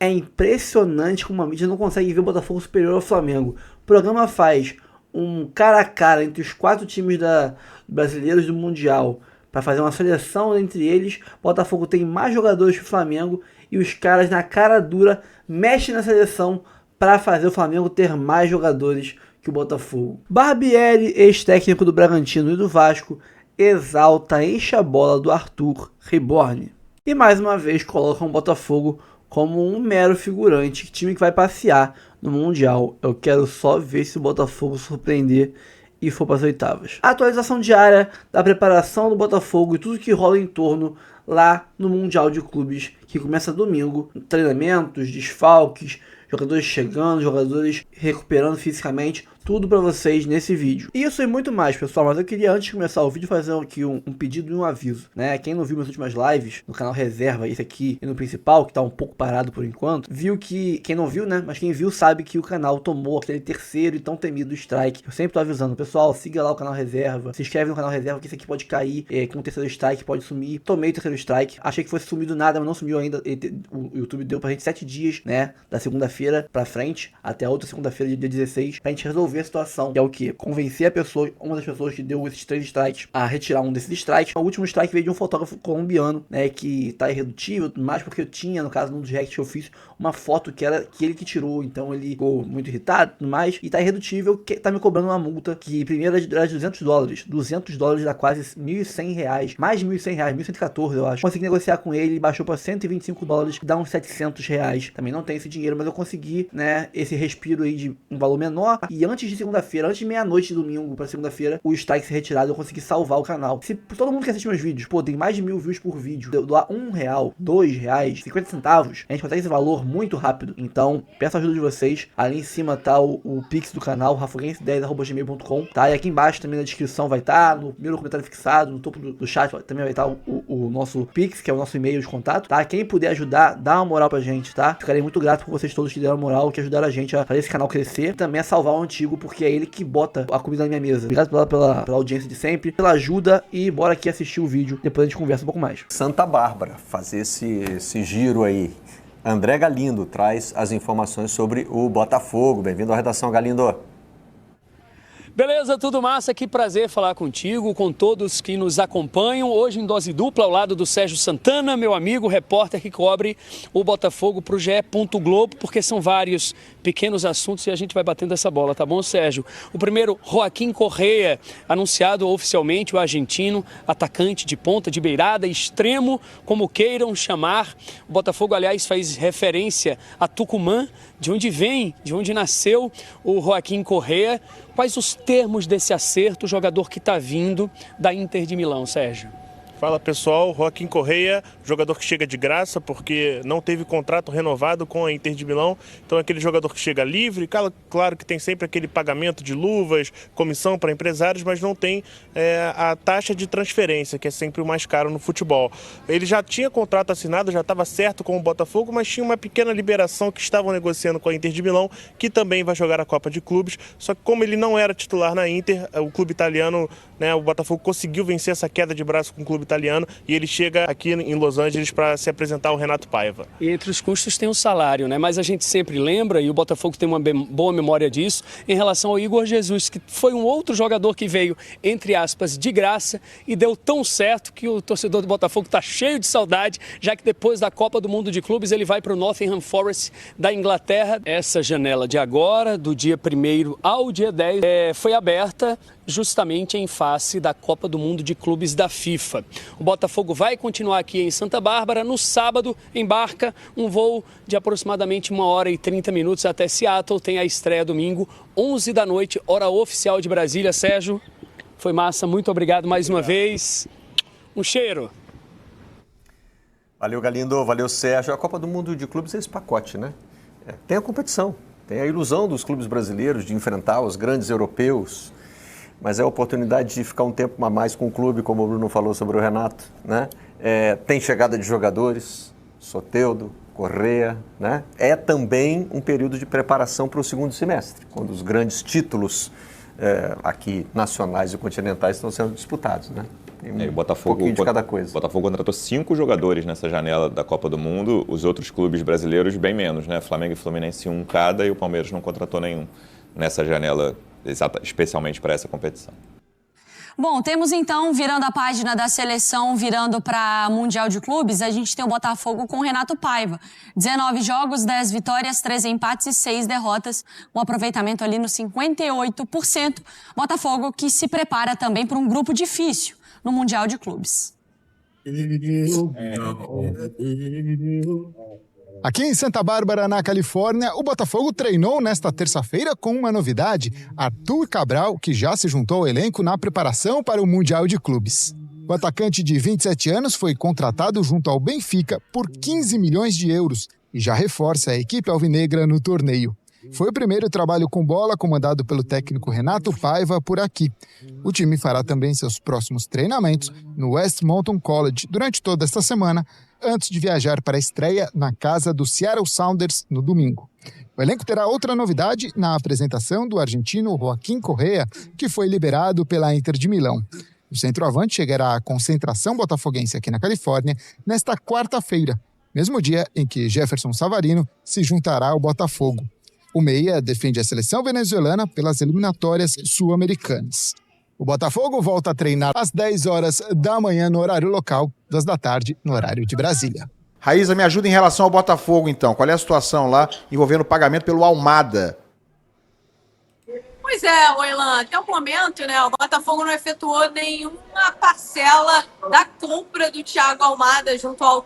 É impressionante como a mídia não consegue ver o Botafogo superior ao Flamengo. O programa faz um cara a cara entre os 4 times brasileiros do Mundial para fazer uma seleção entre eles. O Botafogo tem mais jogadores que o Flamengo e os caras na cara dura mexem na seleção para fazer o Flamengo ter mais jogadores que o Botafogo. Barbieri, ex-técnico do Bragantino e do Vasco, exalta, enche a bola do Arthur Reborn. E mais uma vez colocam o Botafogo como um mero figurante, time que vai passear no Mundial. Eu quero só ver se o Botafogo surpreender e for para as oitavas. A atualização diária da preparação do Botafogo e tudo que rola em torno lá no Mundial de Clubes, que começa domingo. Treinamentos, desfalques, jogadores chegando, jogadores recuperando fisicamente, tudo para vocês nesse vídeo. Isso e muito mais, pessoal, mas eu queria antes de começar o vídeo fazer aqui um pedido e um aviso, né? Quem não viu minhas últimas lives, no canal Reserva, esse aqui, e no principal, que tá um pouco parado por enquanto, viu que, quem não viu, né? Mas quem viu sabe que o canal tomou aquele terceiro e tão temido strike. Eu sempre tô avisando, pessoal, siga lá o canal Reserva, se inscreve no canal Reserva, que esse aqui pode cair com o terceiro strike, pode sumir. Tomei o terceiro strike, achei que fosse sumir do nada, mas não sumiu ainda. O YouTube deu pra gente 7 dias, né? Da segunda-feira pra frente, até a outra segunda-feira, dia 16, pra gente resolver a situação, que é o que? Convencer a pessoa, uma das pessoas que deu esses 3 strikes, a retirar um desses strikes. O último strike veio de um fotógrafo colombiano, né, que tá irredutível, mais porque eu tinha, no caso, num dos reacts que eu fiz, uma foto que era que ele que tirou, então ele ficou muito irritado e tudo mais, e tá irredutível, que tá me cobrando uma multa, que primeiro era de $200, $200 dá quase R$1.100, mais de R$1.100, 1.114 eu acho. Consegui negociar com ele, baixou pra $125, que dá uns R$700, também não tem esse dinheiro, mas eu consegui, né, esse respiro aí de um valor menor, e antes de segunda-feira, antes de meia-noite de domingo pra segunda-feira, o strike ser retirado, eu consegui salvar o canal. Se todo mundo que assiste meus vídeos, pô, tem mais de 1.000 views por vídeo, doar R$1, R$2, 50 centavos, a gente consegue esse valor muito rápido. Então, peço a ajuda de vocês. Ali em cima tá o Pix do canal, rafoguense10@gmail.com, tá? E aqui embaixo também na descrição vai estar, no primeiro comentário fixado, no topo do chat também vai estar o nosso Pix, que é o nosso e-mail de contato, tá? Quem puder ajudar, dá uma moral pra gente, tá? Ficarei muito grato por vocês todos que deram moral, que ajudaram a gente a fazer esse canal crescer, e também a salvar o antigo, porque é ele que bota a comida na minha mesa. Obrigado pela audiência de sempre, pela ajuda, e bora aqui assistir o vídeo, depois a gente conversa um pouco mais. Santa Bárbara, fazer esse giro aí. André Galindo traz as informações sobre o Botafogo. Bem-vindo à redação, Galindo. Beleza, tudo massa, que prazer falar contigo, com todos que nos acompanham. Hoje em dose dupla, ao lado do Sérgio Santana, meu amigo, repórter que cobre o Botafogo para o GE. Globo, porque são vários pequenos assuntos e a gente vai batendo essa bola, tá bom, Sérgio? O primeiro, Joaquim Correa, anunciado oficialmente, o argentino, atacante de ponta, de beirada, extremo, como queiram chamar. O Botafogo, aliás, faz referência a Tucumã, de onde vem, de onde nasceu o Joaquim Correa. Quais os termos desse acerto, o jogador que está vindo da Inter de Milão, Sérgio? Fala pessoal, Joaquim Correa, jogador que chega de graça porque não teve contrato renovado com a Inter de Milão, então é aquele jogador que chega livre, claro que tem sempre aquele pagamento de luvas, comissão para empresários, mas não tem a taxa de transferência, que é sempre o mais caro no futebol. Ele já tinha contrato assinado, já estava certo com o Botafogo, mas tinha uma pequena liberação que estavam negociando com a Inter de Milão, que também vai jogar a Copa de Clubes, só que como ele não era titular na Inter, o clube italiano, né, o Botafogo conseguiu vencer essa queda de braço com o clube italiano e ele chega aqui em Los Angeles para se apresentar ao Renato Paiva. E entre os custos tem o salário, né? Mas a gente sempre lembra, e o Botafogo tem uma boa memória disso, em relação ao Igor Jesus, que foi um outro jogador que veio, entre aspas, de graça e deu tão certo que o torcedor do Botafogo está cheio de saudade, já que depois da Copa do Mundo de Clubes ele vai para o Nottingham Forest da Inglaterra. Essa janela de agora, do dia 1º ao dia 10, foi aberta justamente em face da Copa do Mundo de Clubes da FIFA. O Botafogo vai continuar aqui em Santa Bárbara. No sábado, embarca um voo de aproximadamente 1h30 até Seattle. Tem a estreia domingo, 11 da noite, hora oficial de Brasília. Sérgio, foi massa. Muito obrigado mais uma vez. Um cheiro. Valeu, Galindo. Valeu, Sérgio. A Copa do Mundo de Clubes é esse pacote, né? Tem a competição, tem a ilusão dos clubes brasileiros de enfrentar os grandes europeus, mas é a oportunidade de ficar um tempo a mais com o clube, como o Bruno falou sobre o Renato, né? Tem chegada de jogadores, Soteldo, Correa, né? É também um período de preparação para o segundo semestre, quando os grandes títulos aqui nacionais e continentais estão sendo disputados, né? Tem O Botafogo, pouquinho de cada coisa. O Botafogo contratou 5 jogadores nessa janela da Copa do Mundo, os outros clubes brasileiros bem menos, né? Flamengo e Fluminense 1 cada, e o Palmeiras não contratou nenhum nessa janela, especialmente para essa competição. Bom, temos então, virando a página da seleção, virando para Mundial de Clubes, a gente tem o Botafogo com o Renato Paiva. 19 jogos, 10 vitórias, 3 empates e 6 derrotas. Um aproveitamento ali no 58%. Botafogo que se prepara também para um grupo difícil no Mundial de Clubes. Aqui em Santa Bárbara, na Califórnia, o Botafogo treinou nesta terça-feira com uma novidade: Arthur Cabral, que já se juntou ao elenco na preparação para o Mundial de Clubes. O atacante de 27 anos foi contratado junto ao Benfica por 15 milhões de euros e já reforça a equipe alvinegra no torneio. Foi o primeiro trabalho com bola comandado pelo técnico Renato Paiva por aqui. O time fará também seus próximos treinamentos no Westmonton College durante toda esta semana, antes de viajar para a estreia na casa do Seattle Sounders no domingo. O elenco terá outra novidade na apresentação do argentino Joaquim Correa, que foi liberado pela Inter de Milão. O centroavante chegará à concentração botafoguense aqui na Califórnia nesta quarta-feira, mesmo dia em que Jefferson Savarino se juntará ao Botafogo. O meia defende a seleção venezuelana pelas eliminatórias sul-americanas. O Botafogo volta a treinar às 10 horas da manhã no horário local, 2 da tarde no horário de Brasília. Raíza, me ajuda em relação ao Botafogo, então. Qual é a situação lá envolvendo o pagamento pelo Almada? Pois é, Oilan, até o momento, né, o Botafogo não efetuou nenhuma parcela da compra do Thiago Almada junto ao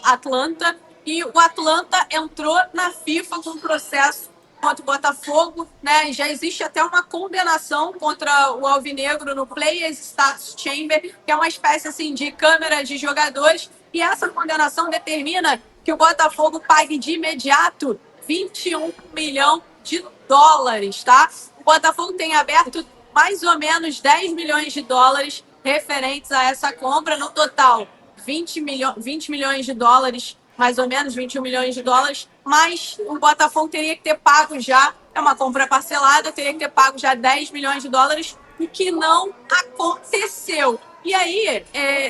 Atlanta, e o Atlanta entrou na FIFA com um processo contra o Botafogo, né? Já existe até uma condenação contra o Alvinegro no Players Status Chamber, que é uma espécie assim de câmara de jogadores, e essa condenação determina que o Botafogo pague de imediato 21 milhões de dólares, tá? O Botafogo tem aberto mais ou menos 10 milhões de dólares referentes a essa compra, no total 20 milhões de dólares, mais ou menos 21 milhões de dólares, mas o Botafogo teria que ter pago já, é uma compra parcelada, teria que ter pago já 10 milhões de dólares, o que não aconteceu. E aí,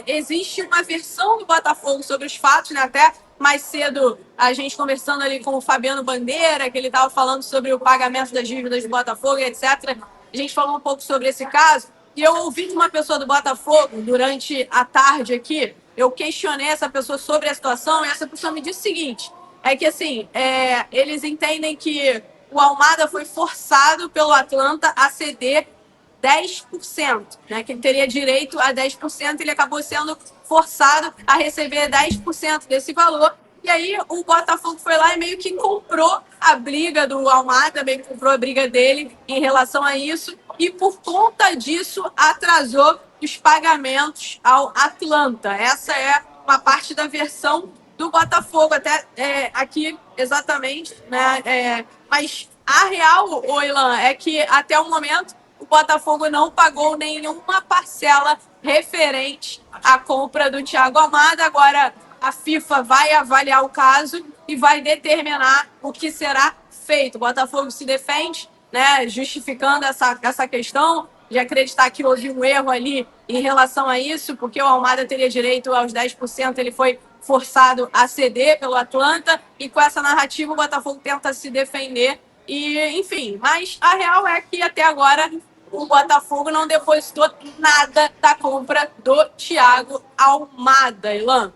existe uma versão do Botafogo sobre os fatos, né? Até mais cedo, a gente conversando ali com o Fabiano Bandeira, que ele estava falando sobre o pagamento das dívidas do Botafogo, etc. A gente falou um pouco sobre esse caso, e eu ouvi de uma pessoa do Botafogo durante a tarde aqui. Eu questionei essa pessoa sobre a situação, e essa pessoa me disse o seguinte, é que assim, eles entendem que o Almada foi forçado pelo Atlanta a ceder 10%, né, que ele teria direito a 10%, ele acabou sendo forçado a receber 10% desse valor, e aí o Botafogo foi lá e meio que comprou a briga do Almada, meio que comprou a briga dele em relação a isso, e por conta disso atrasou os pagamentos ao Atlanta. Essa é uma parte da versão do Botafogo, até aqui exatamente, né? Mas a real, Oilan, é que até o momento o Botafogo não pagou nenhuma parcela referente à compra do Thiago Almada. Agora a FIFA vai avaliar o caso e vai determinar o que será feito. O Botafogo se defende, né, justificando essa questão de acreditar que houve um erro ali em relação a isso, porque o Almada teria direito aos 10%, ele foi forçado a ceder pelo Atlanta, e com essa narrativa o Botafogo tenta se defender, e enfim, mas a real é que até agora o Botafogo não depositou nada da compra do Thiago Almada, Ilan.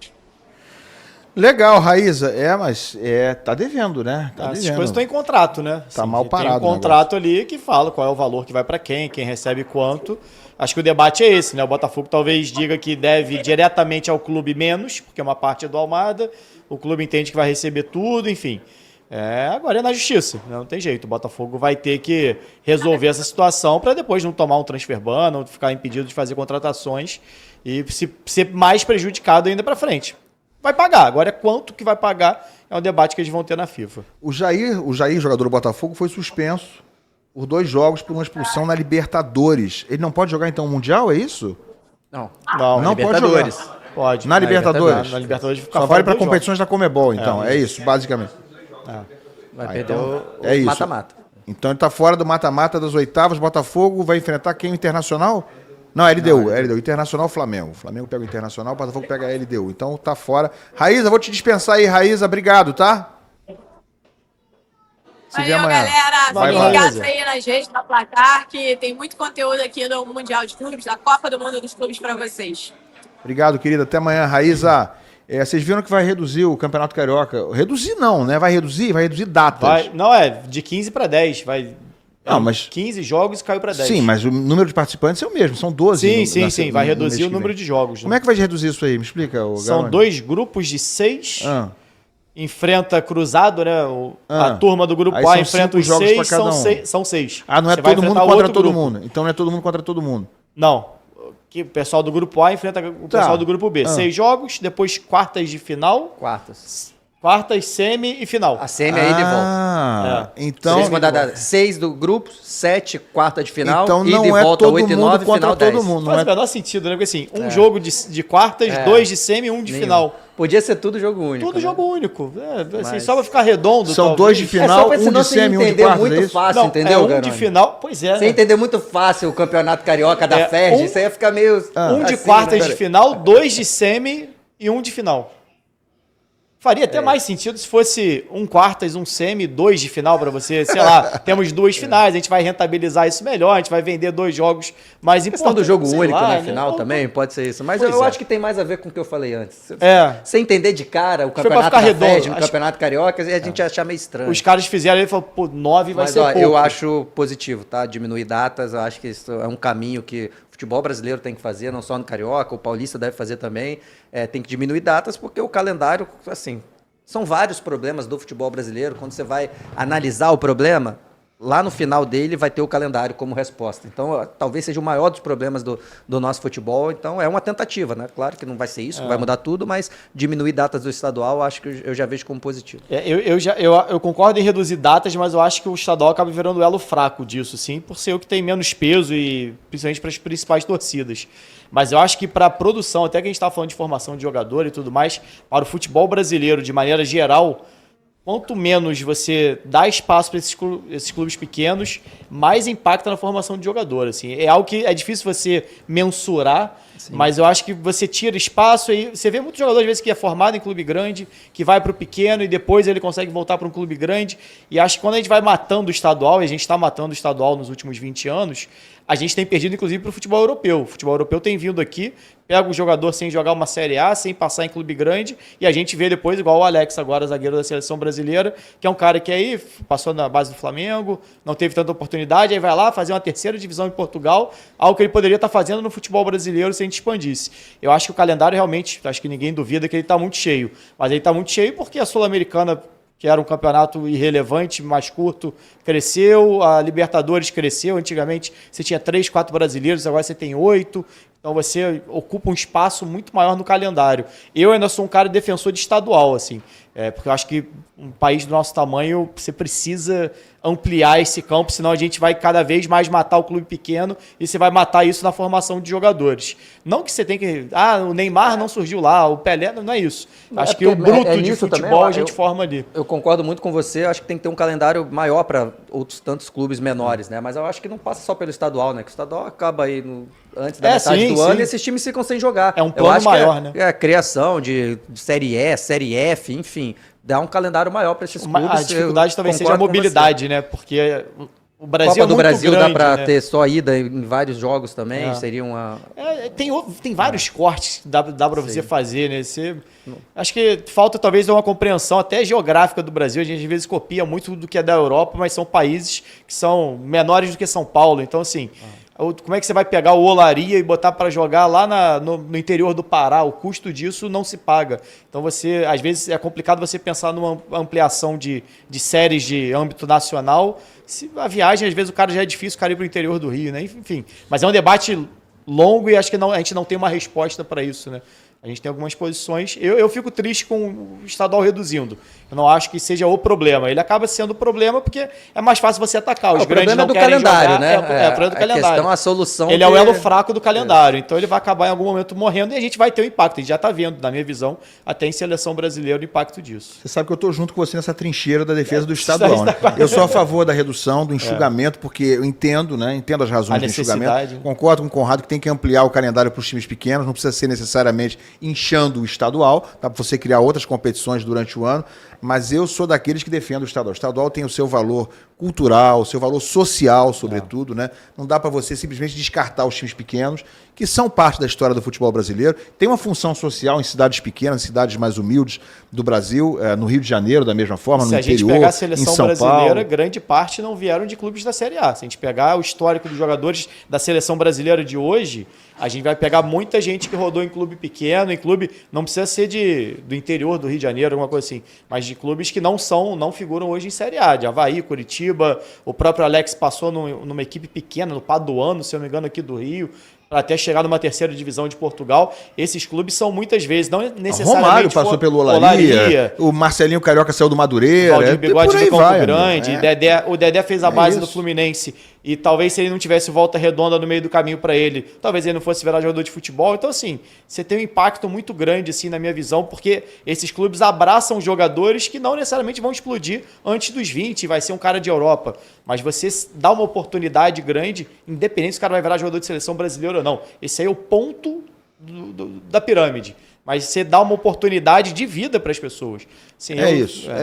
Legal, Raíza. Mas tá devendo, né? Tá Essas devendo. coisas estão em contrato, né? Tá Assim, mal parado. Tem um contrato ali que fala qual é o valor que vai para quem recebe quanto. Acho que o debate é esse, né? O Botafogo talvez diga que deve diretamente ao clube menos, porque é uma parte do Almada. O clube entende que vai receber tudo, enfim. Agora é na justiça, né? Não tem jeito. O Botafogo vai ter que resolver essa situação para depois não tomar um transfer ban, não ficar impedido de fazer contratações e ser mais prejudicado ainda para frente. Vai pagar. Agora, quanto que vai pagar é um debate que eles vão ter na FIFA. O Jair, jogador do Botafogo, foi suspenso por 2 jogos por uma expulsão na Libertadores. Ele não pode jogar, então, o Mundial, é isso? Não pode jogar. Pode. Na Libertadores? Na Libertadores fica Só fora vale para 2 competições da Comebol, então. É isso, basicamente. Vai perder então, o mata-mata. Então ele tá fora do mata-mata das oitavas. Botafogo vai enfrentar quem? O Internacional? Não, LDU. Internacional Flamengo. O Flamengo pega o Internacional, o Botafogo pega a LDU. Então tá fora. Raíza, vou te dispensar aí, Raíza. Obrigado, tá? Se vê Valeu, amanhã. galera. Vai, Fiquem ligados Raíza. aí nas redes da Placar, que tem muito conteúdo aqui no Mundial de Clubes, da Copa do Mundo dos Clubes pra vocês. Obrigado, querida. Até amanhã, Raíza. Vocês viram que vai reduzir o Campeonato Carioca? Reduzir não, né? Vai reduzir datas. Não, de 15 para 10. Não, mas 15 jogos caiu para 10. sim, mas o número de participantes é o mesmo, são 12. Sim. Vai reduzir o número de jogos. Como é que vai reduzir isso aí? Me explica. São 2 grupos de 6. Enfrenta cruzado, né? A turma do grupo Aí A são enfrenta 5 os jogos 6, pra cada um. são 6. Ah, não é Você vai todo mundo enfrentar contra outro todo grupo. mundo. Então não é todo mundo contra todo mundo. Não. Que o pessoal do grupo A enfrenta o pessoal do grupo B. 6 jogos, depois quartas de final. Quartas, semi e final. A semi aí de volta. Então, 6 do grupo, 7 quarta de final, então e não de é volta todo 8 e mundo 9, contra final todo 10. mundo. Faz o menor sentido, né? Porque assim, jogo de quartas, 2 de semi e 1 de final. Podia ser tudo jogo único. Tudo jogo único. Assim, só pra ficar redondo. São talvez. 2 de final, só pra 1 de semi, 1 de quartas, muito é isso? fácil, Não, entendeu, 1 de Garoni? final, pois é. Você entender muito fácil o Campeonato Carioca da FERJ, isso aí ia ficar meio... 1 de assim, quartas né? de final, 2 de semi e 1 de final. Faria até mais sentido se fosse 1 quartas, 1 semi, 2 de final pra você. Sei lá, temos 2 finais, a gente vai rentabilizar isso melhor, a gente vai vender 2 jogos mais A importantes. questão do jogo sei único lá, na né? final também, pode ser isso. Mas Pois eu é. acho que tem mais a ver com o que eu falei antes. É. Você entender de cara o pra Campeonato ficar da redondo. FERJ, no Acho- Campeonato Carioca, e a gente ia achar meio estranho. Os caras fizeram e falaram, pô, 9 vai Mas ser ó, pouco. eu acho positivo, tá? Diminuir datas, eu acho que isso é um caminho que o futebol brasileiro tem que fazer, não só no Carioca, o Paulista deve fazer também. Tem que diminuir datas, porque o calendário, assim, são vários problemas do futebol brasileiro. Quando você vai analisar o problema, lá no final dele vai ter o calendário como resposta. Então, talvez seja o maior dos problemas do nosso futebol. Então, é uma tentativa, né? Claro que não vai ser isso, que vai mudar tudo, mas diminuir datas do estadual, acho que eu já vejo como positivo. Eu concordo em reduzir datas, mas eu acho que o estadual acaba virando o elo fraco disso, sim, por ser o que tem menos peso e principalmente para as principais torcidas. Mas eu acho que para a produção, até que a gente estava falando de formação de jogador e tudo mais, para o futebol brasileiro, de maneira geral, quanto menos você dá espaço para esses clubes pequenos, mais impacta na formação de jogador. Assim. É algo que é difícil você mensurar, mas eu acho que você tira espaço e você vê muitos jogadores, às vezes, que é formado em clube grande, que vai para o pequeno e depois ele consegue voltar para um clube grande. E acho que quando a gente vai matando o estadual, e a gente está matando o estadual nos últimos 20 anos, a gente tem perdido, inclusive, para o futebol europeu. O futebol europeu tem vindo aqui, pega o jogador sem jogar uma Série A, sem passar em clube grande, e a gente vê depois, igual o Alex agora, zagueiro da seleção brasileira, que é um cara que aí passou na base do Flamengo, não teve tanta oportunidade, aí vai lá fazer uma terceira divisão em Portugal, algo que ele poderia estar fazendo no futebol brasileiro se a gente expandisse. Eu acho que o calendário realmente, acho que ninguém duvida que ele está muito cheio, mas ele está muito cheio porque a Sul-Americana, que era um campeonato irrelevante, mais curto, cresceu, a Libertadores cresceu, antigamente você tinha 3, 4 brasileiros, agora você tem 8, então você ocupa um espaço muito maior no calendário. Eu ainda sou um cara defensor de estadual, assim, porque eu acho que um país do nosso tamanho, você precisa ampliar esse campo, senão a gente vai cada vez mais matar o clube pequeno e você vai matar isso na formação de jogadores. Não que você tem que... o Neymar não surgiu lá, o Pelé, não é isso. Acho que o bruto de futebol a gente forma ali. Eu concordo muito com você, acho que tem que ter um calendário maior para outros tantos clubes menores, né? Mas eu acho que não passa só pelo estadual, né? Que o estadual acaba aí antes da metade do ano e esses times ficam sem jogar. É um plano maior, né? É a criação de Série E, Série F, enfim, dá um calendário maior para esses clubes. A dificuldade talvez seja a mobilidade, né? Porque o Brasil Copa é do muito Brasil grande, dá para né? ter só ida em vários jogos também, seria uma... Tem vários cortes que dá para você fazer, né? Acho que falta talvez uma compreensão até geográfica do Brasil. A gente às vezes copia muito do que é da Europa, mas são países que são menores do que São Paulo. Então, assim, como é que você vai pegar o Olaria e botar para jogar lá no interior do Pará? O custo disso não se paga. Então, às vezes é complicado você pensar numa ampliação de séries de âmbito nacional. A viagem, às vezes, o cara já é difícil, o cara ir para o interior do Rio, né? Enfim. Mas é um debate longo e acho que a gente não tem uma resposta para isso, né? A gente tem algumas posições. Eu fico triste com o estadual reduzindo. Eu não acho que seja o problema. Ele acaba sendo o problema porque é mais fácil você atacar. Os grandes não querem jogar. Né? O problema do calendário. Questão, a solução ele é o elo fraco do calendário. Então ele vai acabar em algum momento morrendo e a gente vai ter um impacto. A gente já está vendo, na minha visão, até em seleção brasileira, o impacto disso. Você sabe que eu estou junto com você nessa trincheira da defesa do estadual. Né? Eu sou a favor da redução, do enxugamento, porque eu entendo, né? Entendo as razões do enxugamento. Concordo com o Conrado que tem que ampliar o calendário para os times pequenos, não precisa ser necessariamente inchando o estadual, dá para você criar outras competições durante o ano, mas eu sou daqueles que defendem o estadual. O estadual tem o seu valor cultural, o seu valor social, sobretudo, né? Não dá para você simplesmente descartar os times pequenos, que são parte da história do futebol brasileiro. Tem uma função social em cidades pequenas, cidades mais humildes do Brasil, no Rio de Janeiro, da mesma forma, no interior, Se a gente pegar a seleção em São brasileira, Paulo. grande parte não vieram de clubes da Série A. Se a gente pegar o histórico dos jogadores da seleção brasileira de hoje, a gente vai pegar muita gente que rodou em clube pequeno, em clube, não precisa ser do interior do Rio de Janeiro, alguma coisa assim, mas de clubes que não figuram hoje em Série A, de Avaí, Curitiba, o próprio Alex passou numa equipe pequena, no Paduano, se eu não me engano, aqui do Rio, para até chegar numa terceira divisão de Portugal. Esses clubes são muitas vezes, não necessariamente... Romário passou pelo Olaria, o Marcelinho Carioca saiu do Madureira, o Valdir Bigode do Campo vai, Grande, o Dedé fez a base do Fluminense, e talvez se ele não tivesse volta redonda no meio do caminho para ele, talvez ele não fosse virar jogador de futebol. Então, assim, você tem um impacto muito grande, assim, na minha visão, porque esses clubes abraçam jogadores que não necessariamente vão explodir antes dos 20, vai ser um cara de Europa. Mas você dá uma oportunidade grande, independente se o cara vai virar jogador de seleção brasileira ou não. Esse aí é o ponto da pirâmide. Mas você dá uma oportunidade de vida para as pessoas. Assim, é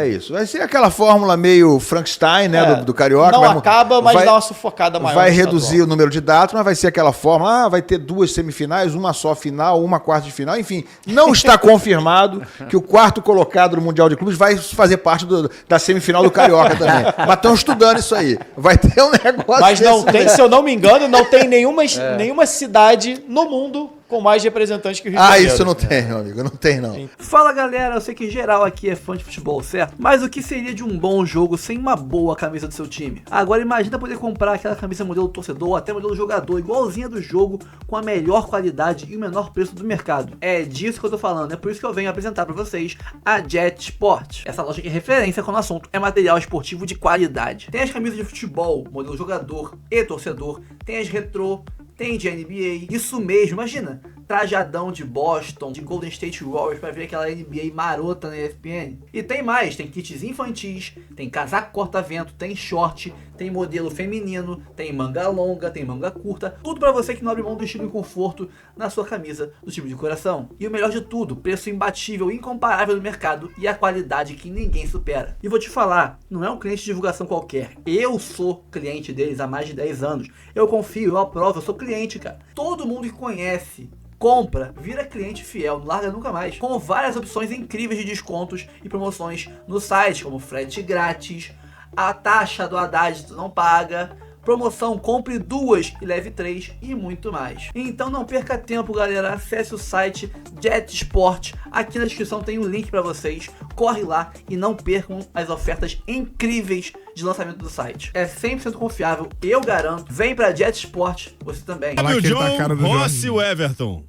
isso. Vai ser aquela fórmula meio Frankenstein, né, do Carioca. Não acaba, mas dá uma sufocada maior. Vai reduzir o número de datas, mas vai ser aquela fórmula, vai ter 2 semifinais, uma só final, uma quarta de final, enfim. Não está confirmado que o quarto colocado no Mundial de Clubes vai fazer parte da semifinal do Carioca também. Mas estão estudando isso aí. Vai ter um negócio Mas não tem, se eu não me engano, não tem nenhuma cidade no mundo com mais representantes que o Rio de Janeiro. Isso não tem, meu amigo, não tem não. Fala galera, eu sei que geral aqui é fã de futebol, certo? Mas o que seria de um bom jogo sem uma boa camisa do seu time? Agora imagina poder comprar aquela camisa modelo torcedor ou até modelo jogador, igualzinha do jogo, com a melhor qualidade e o menor preço do mercado. É disso que eu tô falando, é por isso que eu venho apresentar pra vocês a Jet Sport. Essa loja que é referência quando o assunto é material esportivo de qualidade. Tem as camisas de futebol, modelo jogador e torcedor, tem as retrô, tem de NBA, isso mesmo, imagina, trajadão de Boston, de Golden State Warriors pra ver aquela NBA marota na ESPN. E tem mais, tem kits infantis, tem casaco corta-vento, tem short, tem modelo feminino, tem manga longa, tem manga curta, tudo pra você que não abre mão do estilo e conforto na sua camisa do time de coração. E o melhor de tudo, preço imbatível, incomparável no mercado e a qualidade que ninguém supera. E vou te falar, não é um cliente de divulgação qualquer, eu sou cliente deles há mais de 10 anos, eu confio, eu aprovo, eu sou cliente, cara. Todo mundo que conhece, compra, vira cliente fiel, não larga nunca mais. Com várias opções incríveis de descontos e promoções no site, como frete grátis, a taxa do Haddad tu não paga, promoção compre 2 e leve 3 e muito mais. Então não perca tempo, galera, acesse o site Jet Sport, aqui na descrição tem um link para vocês, corre lá e não percam as ofertas incríveis de lançamento do site. É 100% confiável, eu garanto. Vem pra Jet Sport, você também. Fábio, John, Rossi e o Everton.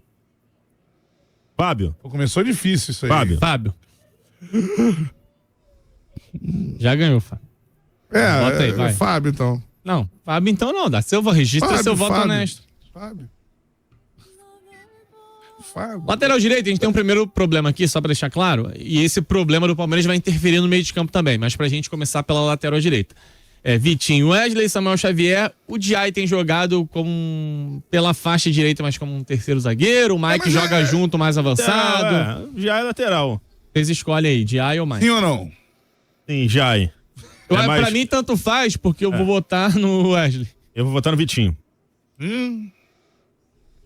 Fábio. Começou difícil isso aí. Fábio. Já ganhou, Fábio. Bota aí, vai. Fábio, então. Não, Fábio então não. Da Silva registra seu voto honesto. Fábio. Lateral direito, a gente tem um primeiro problema aqui, só pra deixar claro. E esse problema do Palmeiras vai interferir no meio de campo também. Mas pra gente começar pela lateral direita. Vitinho, Wesley, Samuel Xavier. O Diay tem jogado pela faixa direita, mas como um terceiro zagueiro. O Mike joga junto, mais avançado. Diay é lateral. Vocês escolhem aí, Diay ou Mike? Sim ou não? Sim, Diay. Pra mim, tanto faz, porque eu vou votar no Wesley. Eu vou votar no Vitinho.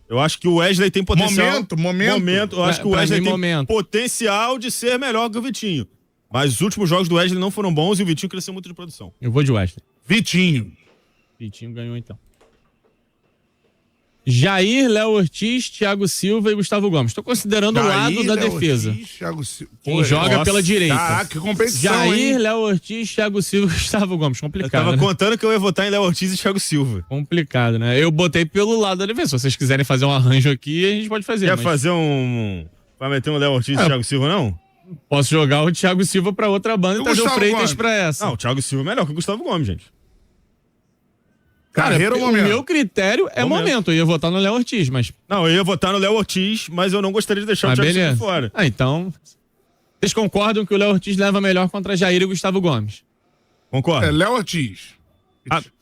Eu acho que o Wesley tem potencial. Momento. Eu acho que o Wesley tem potencial de ser melhor que o Vitinho. Mas os últimos jogos do Wesley não foram bons e o Vitinho cresceu muito de produção. Eu vou de Wesley. Vitinho ganhou então. Jair, Léo Ortiz, Thiago Silva e Gustavo Gomes. Estou considerando o lado da defesa. Quem joga pela direita. Caraca, que competição, Jair, hein? Léo Ortiz, Thiago Silva e Gustavo Gomes. Complicado, Eu tava contando que eu ia votar em Léo Ortiz e Thiago Silva. Complicado, né? Eu botei pelo lado da defesa. Se vocês quiserem fazer um arranjo aqui, a gente pode fazer. Quer fazer Vai meter um Léo Ortiz e Thiago Silva, não? Posso jogar o Thiago Silva pra outra banda e trazer o Freitas pra essa. Não, o Thiago Silva é melhor que o Gustavo Gomes, gente. Carreira ou momento? O meu critério é momento. Eu ia votar no Léo Ortiz, mas... Não, eu ia votar no Léo Ortiz, mas eu não gostaria de deixar o Thiago Silva fora. Então... Vocês concordam que o Léo Ortiz leva melhor contra Jair e Gustavo Gomes? Concordo. Léo Ortiz.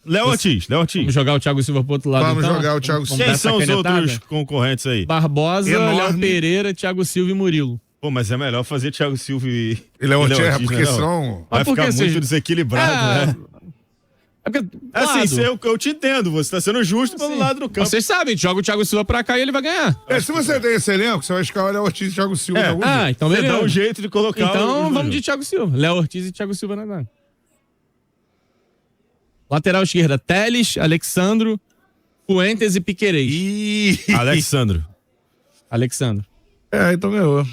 Léo Ortiz. Vamos jogar o Thiago Silva pro outro lado, Vamos jogar o Thiago Silva. Quem são os outros concorrentes aí? Barbosa, Léo Pereira, Thiago Silva e Murilo. Pô, mas é melhor fazer Thiago Silva e Léo Ortiz, porque não? Senão... Vai ficar muito desequilibrado, né? Assim, eu te entendo, você tá sendo justo pelo lado do campo. Vocês sabem, joga o Thiago Silva pra cá e ele vai ganhar. Se você tem esse elenco, você vai escalar o Léo Ortiz e Thiago Silva. Então beleza. Você dá um jeito de colocar Então vamos de Thiago Silva. Léo Ortiz e Thiago Silva na zaga. Lateral esquerda, Teles, Alexandro, Fuentes e Piquerez. Alexandro. Então ganhou.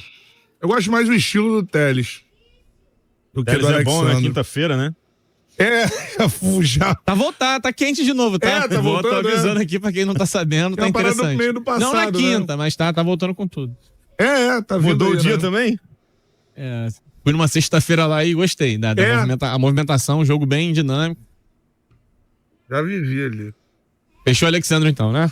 Eu gosto mais do estilo do Teles. Do que do Alexandro. É bom na quinta-feira, né? Já. Tá quente de novo, tá? Tá voltando. Tô avisando aqui pra quem não tá sabendo, tá interessante. No meio do passado, não na quinta, mas tá voltando com tudo. Tá vindo. Mudou o dia também? Fui numa sexta-feira lá e gostei a movimentação, um jogo bem dinâmico. Já vivi ali. Fechou o Alexandre então, né?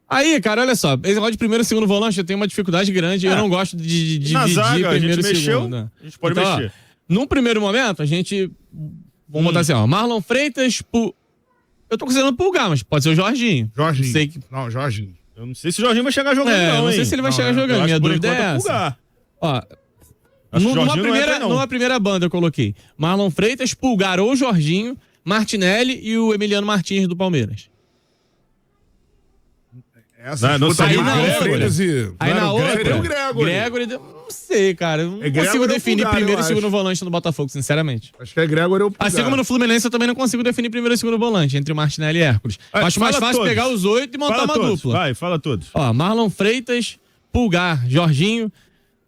Aí, cara, olha só, esse negócio de primeiro e segundo volante eu tenho uma dificuldade grande, eu não gosto de dividir primeiro e segundo. A gente pode mexer. Num primeiro momento, a gente... Vamos botar assim, Marlon Freitas, eu tô considerando Pulgar, mas pode ser o Jorginho. Não, Jorginho. Eu não sei se o Jorginho vai chegar jogando, não sei se ele vai chegar jogando, minha dúvida é essa. Numa primeira banda eu coloquei Marlon Freitas, Pulgar ou Jorginho, Martinelli e o Emiliano Martins do Palmeiras. Aí na outra, o Gregory, não sei, cara. Eu não consigo definir primeiro e segundo volante no Botafogo, sinceramente. Acho que é Gregory ou Pulgar. Assim como no Fluminense, eu também não consigo definir primeiro e segundo volante entre o Martinelli e Hércules. Acho mais fácil pegar os 8 e montar uma dupla. Fala todos. Marlon Freitas, Pulgar, Jorginho,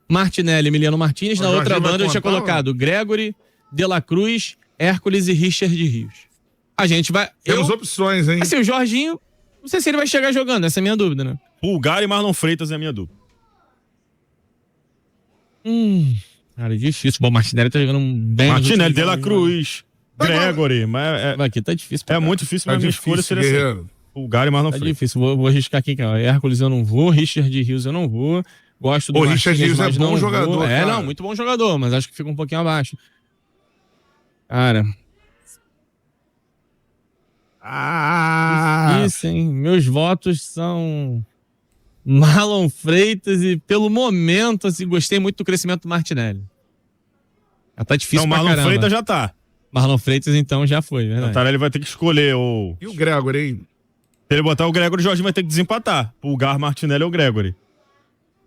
Martinelli, Emiliano Martins. Na outra banda eu tinha colocado Gregory, De La Cruz, Hércules e Richard Rios. A gente vai... Temos opções, hein? Assim, o Jorginho... Não sei se ele vai chegar jogando, essa é a minha dúvida, né? Pulgar e Marlon Freitas é a minha dúvida. Cara, é difícil. Bom, o Martinelli tá jogando bem. Martinelli, De La Cruz, Gregory. Mas aqui tá difícil. Muito difícil, mas a minha escolha seria Pulgar e Marlon Freitas. Tá difícil. Vou arriscar aqui, cara. Hércules eu não vou, Richard Rios eu não vou. Gosto do Martins, Richard Rios é bom jogador. Não, muito bom jogador, mas acho que fica um pouquinho abaixo. Cara... Isso, hein? Meus votos são Marlon Freitas e pelo momento, assim, gostei muito do crescimento do Martinelli. Tá difícil pra caramba. Marlon Freitas já tá. Marlon Freitas então já foi, né? O Tarelli vai ter que escolher o... E o Gregory, hein? Se ele botar o Gregory, o Jorginho vai ter que desempatar. Pulgar, Martinelli ou Gregory.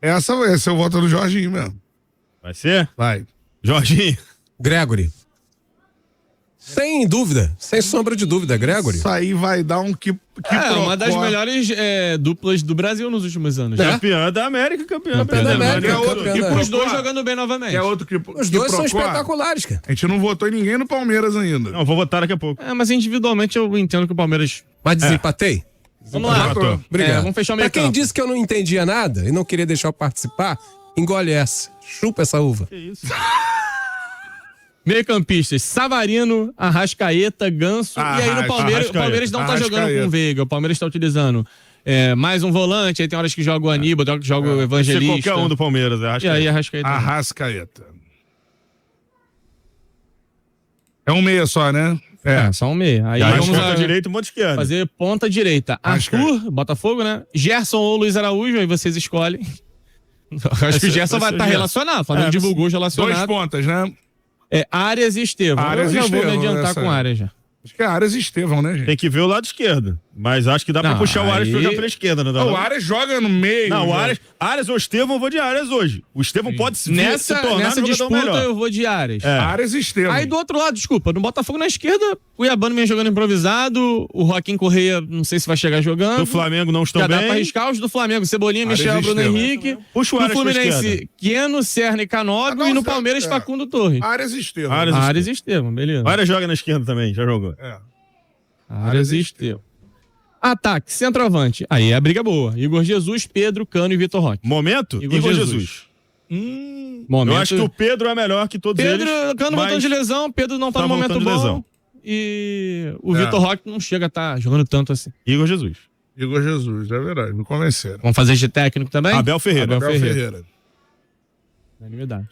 Esse é o voto do Jorginho mesmo. Vai ser? Vai. Jorginho. Gregory. Sem dúvida, sem sombra de dúvida, Gregory. Isso aí vai dar um que uma das melhores duplas do Brasil nos últimos anos. Campeã da América, campeã da América. E os dois jogando bem novamente. Os dois são espetaculares, cara. A gente não votou em ninguém no Palmeiras ainda. Não, vou votar daqui a pouco. Mas individualmente eu entendo que o Palmeiras... Mas desempatei? Vamos lá. Obrigado. Vamos fechar o meio campo. Pra quem disse que eu não entendia nada e não queria deixar eu participar, engole essa. Chupa essa uva. Que isso? Meio-campistas, Savarino, Arrascaeta, Ganso. E aí no Palmeiras, o Palmeiras não tá jogando com o Veiga. O Palmeiras tá utilizando mais um volante. Aí tem horas que joga o Aníbal, tem horas que joga o Evangelista. Qualquer um do Palmeiras, E aí Arrascaeta. É um meia só, né? Só um meia. Aí vamos ponta direita e ponta esquerda. Fazer ponta direita. Arthur, Botafogo, né? Gerson ou Luiz Araújo, aí vocês escolhem. Acho que o Gerson vai estar relacionado. O Flamengo divulgou os relacionados. 2 pontas, né? Arias e Estevão. Eu já vou me adiantar com Arias já. Acho que é Arias e Estevão, né, gente? Tem que ver o lado esquerdo. Mas acho que dá pra puxar o Arias pra jogar pela esquerda, não dá? O Arias joga no meio. Não, o Arias ou Estevão, eu vou de Arias hoje. O Estevão pode se tornar nessa disputa melhor. Eu vou de Arias. Arias e Estevão. Aí do outro lado, desculpa, no Botafogo na esquerda, o Iabano vem jogando improvisado, o Joaquim Correia, não sei se vai chegar jogando. Do Flamengo não estão bem. Já dá pra arriscar os do Flamengo, Cebolinha, Michel, Bruno Henrique. Puxa o Arias no Fluminense, Queno, Serna e Canóbio. E no Palmeiras, Facundo Torres. Arias e Estevão. Arias e Estevão, beleza. O Arias joga na esquerda também, já jogou. Arias e Estevão. Ataque, centroavante. Aí é a briga boa. Igor Jesus, Pedro, Cano e Vitor Roque. Momento? Igor Jesus. Eu acho que o Pedro é melhor que todos eles. Pedro não voltando de lesão, Pedro não tá no momento bom. Lesão. E o Vitor Roque não chega a estar jogando tanto assim. Igor Jesus, é verdade, me convenceram. Vamos fazer de técnico também? Abel Ferreira.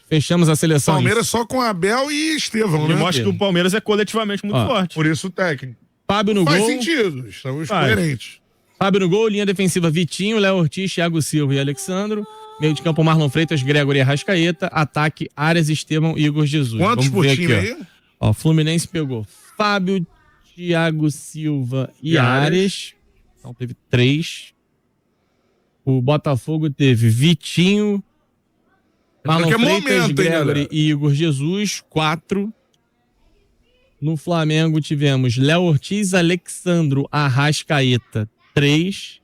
Fechamos a seleção. Palmeiras só com Abel e Estevão, né? Mostra que o Palmeiras é coletivamente muito forte. Por isso o técnico. Fábio no Faz gol. sentido, estamos coerentes. Fábio no gol, linha defensiva Vitinho, Léo Ortiz, Thiago Silva e Alexandro. Meio de campo Marlon Freitas, Gregory e Arrascaeta. Ataque Arias, Estevão e Igor Jesus. Quantos por time aí? Ó, Fluminense pegou Fábio, Thiago Silva e Arias. Então teve 3. O Botafogo teve Vitinho, Marlon Freitas, Gregory e Igor Jesus, 4. No Flamengo tivemos Léo Ortiz, Alexandro, Arrascaeta, 3.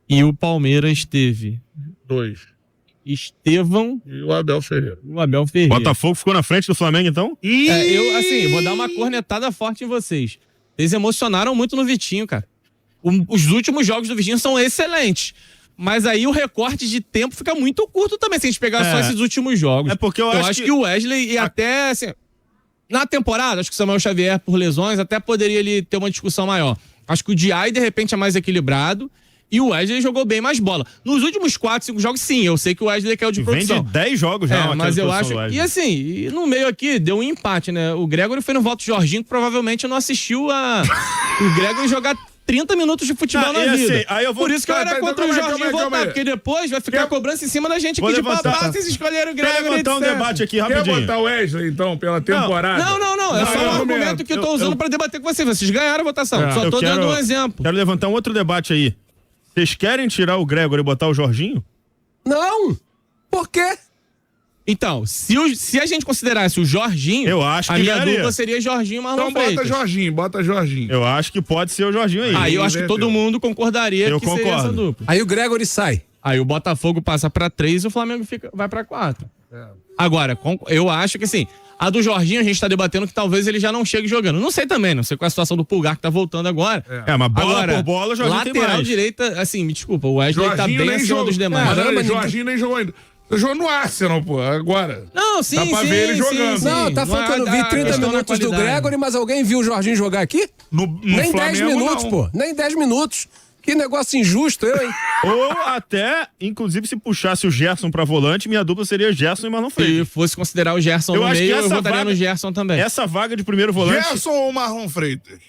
E o Palmeiras teve 2. Estevão e o Abel Ferreira. Botafogo ficou na frente do Flamengo, então? Eu vou dar uma cornetada forte em vocês. Eles emocionaram muito no Vitinho, cara. Os últimos jogos do Vitinho são excelentes. Mas aí o recorte de tempo fica muito curto também, se a gente pegar só esses últimos jogos. É porque eu acho que o Wesley, e até, assim, na temporada, acho que o Samuel Xavier, por lesões, até poderia ele ter uma discussão maior. Acho que o Diay, de repente, é mais equilibrado. E o Wesley jogou bem mais bola. Nos últimos 4, 5 jogos, sim, eu sei que o Wesley quer o de produção. Vem de 10 jogos já. Mas eu acho... E assim, no meio aqui, deu um empate, né? O Gregory foi no voto Jorginho, que provavelmente não assistiu o Gregory jogar 30 minutos de futebol na vida. Assim, aí eu vou... Por isso que eu era contra o Jorginho voltar, porque depois vai ficar cobrança em cima da gente aqui de papá, vocês escolheram o Gregory. Vou levantar um debate aqui rapidinho. Quer botar o Wesley, então, pela temporada? Não. É só um argumento que eu tô usando pra debater com vocês. Vocês ganharam a votação. Só tô dando um exemplo. Quero levantar um outro debate aí. Vocês querem tirar o Gregory e botar o Jorginho? Não! Por quê? Então, se a gente considerasse o Jorginho, eu acho que a minha dupla seria Jorginho e Marlon Freitas. Então bota Jorginho. Eu acho que pode ser o Jorginho aí. Aí eu acho que todo mundo concordaria seria essa dupla. Aí o Gregory sai. Aí o Botafogo passa pra 3 e o Flamengo vai pra 4. Agora, eu acho que assim, a do Jorginho a gente tá debatendo que talvez ele já não chegue jogando. Não sei também, não sei qual é a situação do Pulgar que tá voltando agora. Mas bola por bola, o Jorginho tem mais. Lateral direita, assim, me desculpa, o Wesley Jorginho tá bem acima dos demais. Jorginho nem jogou ainda. Você jogou no Arsenal, pô, agora. Não, sim, dá pra ver ele jogando. Sim. Não, tá faltando, vi 30 minutos do Gregory, mas alguém viu o Jorginho jogar aqui? Nem Flamengo, 10 minutos, pô. Nem 10 minutos. Que negócio injusto, hein? Ou até, inclusive, se puxasse o Gerson pra volante, minha dupla seria Gerson e Marlon Freitas. Se fosse considerar o Gerson no meio, eu votaria no Gerson também. Essa vaga de primeiro volante... Gerson ou Marlon Freitas?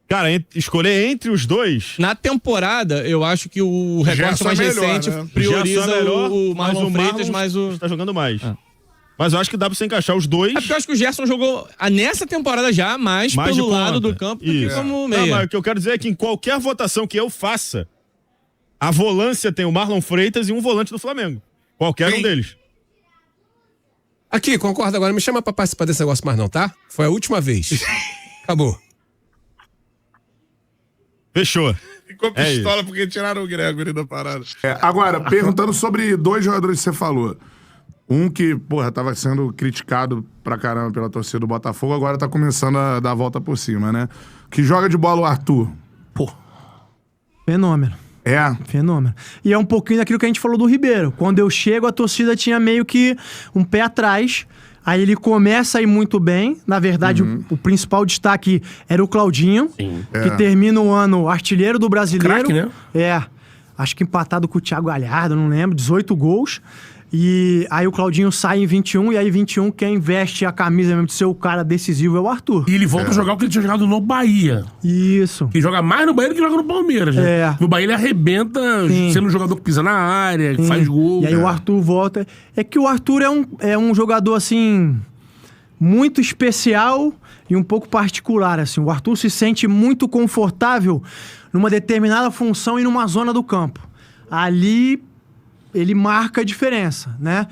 Cara, escolher entre os dois... Na temporada, eu acho que o recorte mais recente prioriza o Marlon Freitas, mas o... Tá jogando mais. Mas eu acho que dá pra você encaixar os dois. É porque eu acho que o Gerson jogou nessa temporada já mais pelo lado do campo do que como meia. Não, mas o que eu quero dizer é que em qualquer votação que eu faça, a volância tem o Marlon Freitas e um volante do Flamengo. Qualquer um deles. Aqui, concordo agora. Me chama pra participar desse negócio mais não, tá? Foi a última vez. Acabou. Fechou. Ficou pistola porque tiraram o Gregory da parada. Agora, perguntando sobre 2 jogadores que você falou. Um que, porra, tava sendo criticado pra caramba pela torcida do Botafogo, agora tá começando a dar a volta por cima, né? Que joga de bola o Arthur. Pô. Fenômeno. Fenômeno. E é um pouquinho daquilo que a gente falou do Ribeiro. Quando eu chego, a torcida tinha meio que um pé atrás. Aí ele começa a ir muito bem. Na verdade, o principal destaque era o Claudinho, que termina o ano artilheiro do Brasileiro. Craque, né? Acho que empatado com o Thiago Galhardo, não lembro, 18 gols. E aí o Claudinho sai em 21, e aí 21 quem veste a camisa mesmo de ser o cara decisivo é o Arthur. E ele volta a jogar o que ele tinha jogado no Bahia. Isso. Que joga mais no Bahia do que joga no Palmeiras, né? No Bahia ele arrebenta, sendo um jogador que pisa na área, que faz gol. E aí o Arthur volta. É que o Arthur é um jogador, assim, muito especial e um pouco particular, assim. O Arthur se sente muito confortável numa determinada função e numa zona do campo. Ali ele marca a diferença, né?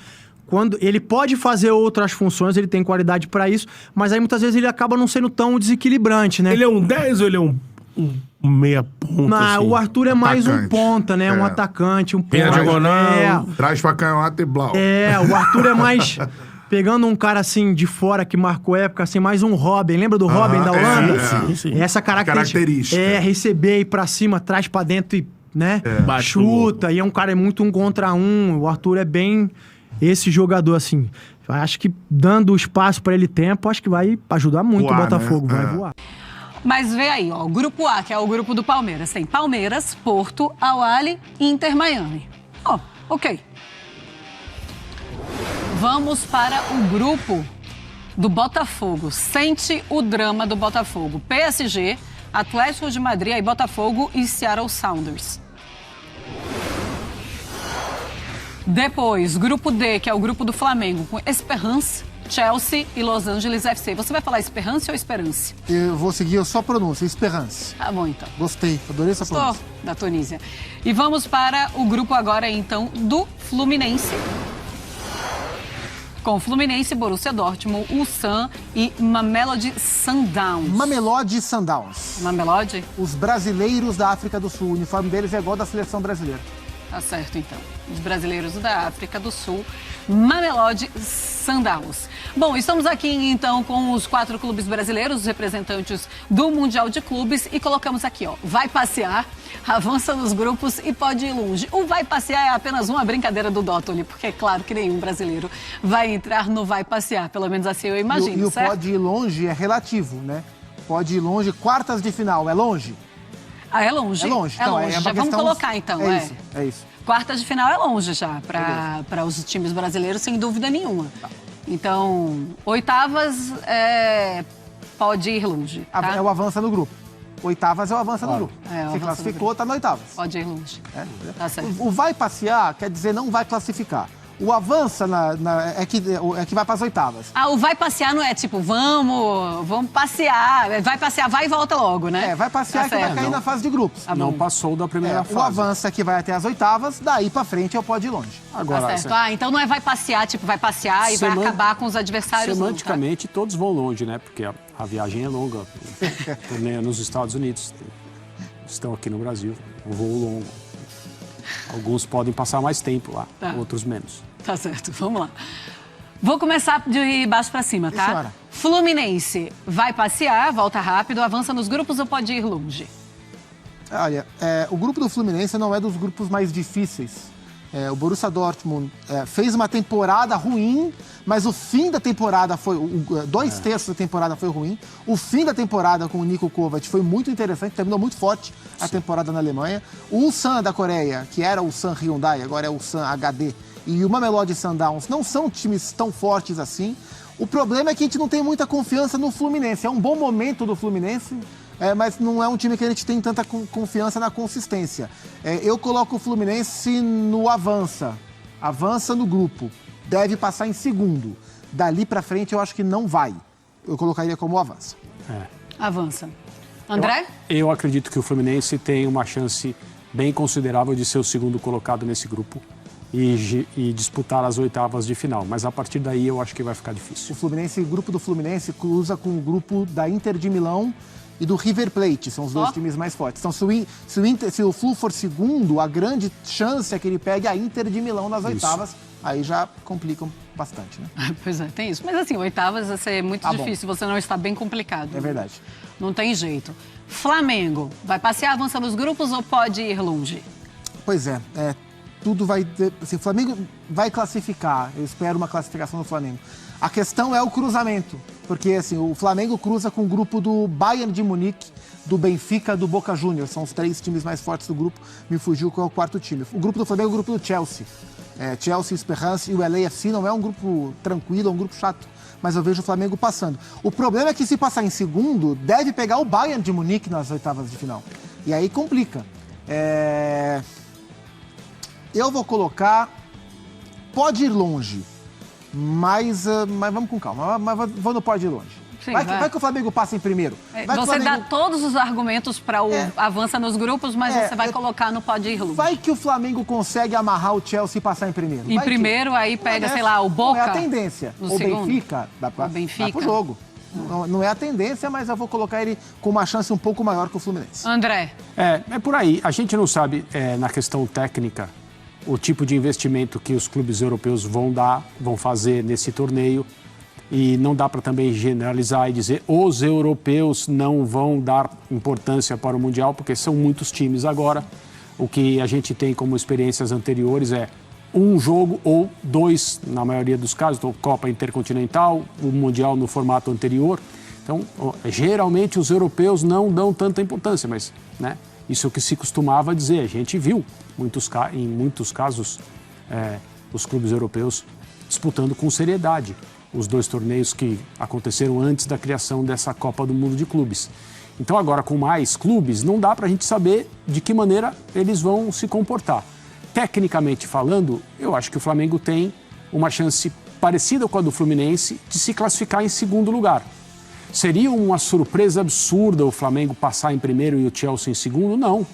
Quando ele pode fazer outras funções, ele tem qualidade para isso, mas aí muitas vezes ele acaba não sendo tão desequilibrante, né? Ele é um 10 ou ele é um meia ponta? Não, assim? O Arthur é mais um ponta, né? Um atacante, um ponta. Tem a diagonal, traz pra canhota e blau. O Arthur é mais... Pegando um cara assim de fora que marcou época, assim, mais um Robin. Lembra do Robin da Holanda? Sim. Essa característica. Receber, ir pra cima, traz pra dentro e, né? Chuta. E é um cara muito 1 contra 1. O Arthur é bem esse jogador, assim, acho que dando espaço para ele tempo, acho que vai ajudar muito o Botafogo, né? Vai voar. Mas vê aí, ó, o grupo A, que é o grupo do Palmeiras, tem Palmeiras, Porto, Al-Ahly e Inter Miami. Ó, ok. Vamos para o grupo do Botafogo. Sente o drama do Botafogo. PSG, Atlético de Madrid, aí Botafogo e Seattle Sounders. Depois, grupo D, que é o grupo do Flamengo, com Esperance, Chelsea e Los Angeles FC. Você vai falar Esperance ou Esperance? Eu vou seguir a sua pronúncia, Esperance. Tá bom, então. Gostei, adorei essa pronúncia. Gostou da Tunísia. E vamos para o grupo agora, então, do Fluminense. Com Fluminense, Borussia Dortmund, Ulsan e Mamelodi Sundowns. Mamelodi Sundowns. Mamelodi? Os brasileiros da África do Sul. O uniforme deles é igual da seleção brasileira. Tá certo, então. Os brasileiros da África do Sul, Mamelodi Sundowns. Bom, estamos aqui, então, com os 4 clubes brasileiros, os representantes do Mundial de Clubes, e colocamos aqui, ó, vai passear, avança nos grupos e pode ir longe. O vai passear é apenas uma brincadeira do Dótoli, porque é claro que nenhum brasileiro vai entrar no vai passear, pelo menos assim eu imagino, E o certo? pode ir longe é relativo, né? Pode ir longe, quartas de final, é longe? Ah, é longe. É longe. É então, longe. Já vamos colocar, então. É isso. Quartas de final é longe já, para os times brasileiros, sem dúvida nenhuma. Tá. Então, oitavas pode ir longe. Tá? É o avança no grupo. Oitavas é o avança no grupo. Se classificou, tá no oitavas. Pode ir longe. Tá certo. O vai passear quer dizer não vai classificar. O avança é que vai para as oitavas. Ah, o vai passear não é tipo, vamos passear. Vai passear, vai e volta logo, né? Vai passear que vai cair na fase de grupos. Não passou da primeira fase. O avança é que vai até as oitavas, daí para frente eu pode ir longe. Agora, tá certo. Então não é vai passear, tipo, vai passear e vai acabar com os adversários. Semanticamente, todos vão longe, né? Porque a viagem é longa. Torneio nos Estados Unidos. Estão aqui no Brasil. Um voo longo. Alguns podem passar mais tempo lá, outros menos. Tá certo, vamos lá. Vou começar de baixo para cima, tá? Senhora. Fluminense vai passear, volta rápido, avança nos grupos ou pode ir longe? Olha, o grupo do Fluminense não é dos grupos mais difíceis. O Borussia Dortmund fez uma temporada ruim, mas o fim da temporada foi... 2/3 da temporada foi ruim. O fim da temporada com o Niko Kovac foi muito interessante, terminou muito forte a temporada na Alemanha. O Ulsan da Coreia, que era o Ulsan Hyundai, agora é o Ulsan HD, e o Mamelodi Sundowns não são times tão fortes assim. O problema é que a gente não tem muita confiança no Fluminense. É um bom momento do Fluminense, mas não é um time que a gente tem tanta confiança na consistência. Eu coloco o Fluminense no avança no grupo, deve passar em segundo. Dali pra frente eu acho que não vai. Eu colocaria como avança. Avança. André? Eu acredito que o Fluminense tem uma chance bem considerável de ser o segundo colocado nesse grupo e disputar as oitavas de final. Mas a partir daí eu acho que vai ficar difícil. O grupo do Fluminense cruza com o grupo da Inter de Milão e do River Plate, são os dois times mais fortes. Então, se o Flu for segundo, a grande chance é que ele pegue a Inter de Milão nas oitavas. Aí já complicam bastante, né? Pois é, tem isso. Mas assim, oitavas vai ser muito difícil, você não está bem complicado. É verdade. Não tem jeito. Flamengo, vai passear, avança nos grupos ou pode ir longe? Pois é, tudo vai... Se o Flamengo vai classificar, eu espero uma classificação do Flamengo. A questão é o cruzamento, porque assim, o Flamengo cruza com o grupo do Bayern de Munique, do Benfica, do Boca Juniors. São os 3 times mais fortes do grupo. Me fugiu qual é o 4º time. O grupo do Flamengo é o grupo do Chelsea. Chelsea, Esperance e o LAFC não é um grupo tranquilo, é um grupo chato. Mas eu vejo o Flamengo passando. O problema é que se passar em segundo, deve pegar o Bayern de Munique nas oitavas de final. E aí complica. Eu vou colocar... Pode ir longe. Mas vamos com calma. Mas vou no pode ir longe. Sim, vai que o Flamengo passa em primeiro. Você dá todos os argumentos para o avança nos grupos, mas você vai colocar no pode ir longe. Vai que o Flamengo consegue amarrar o Chelsea e passar em primeiro. Em primeiro, aí pega, sei lá, o Boca. Não é a tendência. O Benfica dá pro jogo. Não é a tendência, mas eu vou colocar ele com uma chance um pouco maior que o Fluminense. André. É por aí. A gente não sabe, na questão técnica, o tipo de investimento que os clubes europeus vão fazer nesse torneio. E não dá para também generalizar e dizer os europeus não vão dar importância para o Mundial, porque são muitos times agora. O que a gente tem como experiências anteriores é um jogo ou 2, na maioria dos casos, então Copa Intercontinental, o Mundial no formato anterior. Então, geralmente os europeus não dão tanta importância, mas, né, isso é o que se costumava dizer. A gente viu, em muitos casos, os clubes europeus disputando com seriedade os 2 torneios que aconteceram antes da criação dessa Copa do Mundo de Clubes. Então, agora, com mais clubes, não dá para a gente saber de que maneira eles vão se comportar. Tecnicamente falando, eu acho que o Flamengo tem uma chance parecida com a do Fluminense de se classificar em segundo lugar. Seria uma surpresa absurda o Flamengo passar em primeiro e o Chelsea em segundo? Não,